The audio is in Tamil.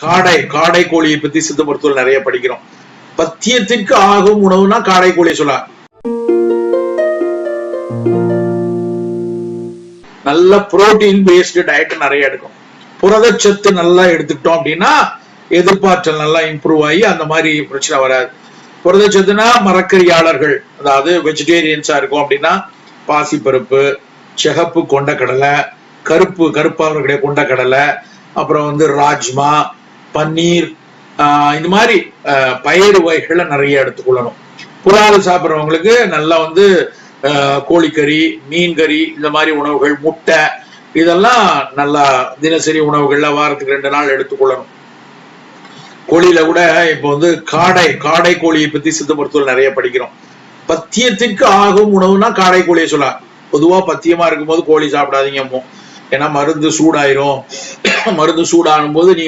காடை கோழியை பத்தி சித்த மருத்துவம் நிறைய படிக்கிறோம். பத்தியத்திற்கு ஆகும் உணவுனா காடை கோழி சொல்லலாம். நல்ல புரோட்டீன் பேஸ்டு டயட் நிறைய எடுக்கும். புரதச்சத்து நல்லா எடுத்துக்கிட்டோம் அப்படின்னா எதிர்பார்த்தல் நல்லா இம்ப்ரூவ் ஆகி அந்த மாதிரி பிரச்சனை வராது. புரதச்சத்துனா மரக்கறியாளர்கள், அதாவது வெஜிடேரியன்ஸா இருக்கும் அப்படின்னா பாசிப்பருப்பு, சிகப்பு கொண்டக்கடலை, கருப்பாளர்களுடைய கொண்டக்கடலை, அப்புறம் ராஜ்மா, பன்னீர், இந்த மாதிரி பயிறு வகைகளை நிறைய எடுத்துக்கொள்ளணும். புறால் சாப்பிட்றவங்களுக்கு நல்லா கோழிக்கறி, மீன் கறி, இந்த மாதிரி உணவுகள், முட்டை, இதெல்லாம் நல்லா தினசரி உணவுகள்ல வாரத்துக்கு 2 நாள் எடுத்துக்கொள்ளணும். கோழியில கூட இப்போ காடை கோழியை பத்தி சித்த மருத்துவம் நிறைய படிக்கிறோம். பத்தியத்திற்கு ஆகும் உணவுனா காடை கோழியை சொல்லலாம். பொதுவா பத்தியமா இருக்கும்போது கோழி சாப்பிடாதீங்க. ஏன்னா மருந்து சூடாயிரும். மருந்து சூடாகும் போது நீ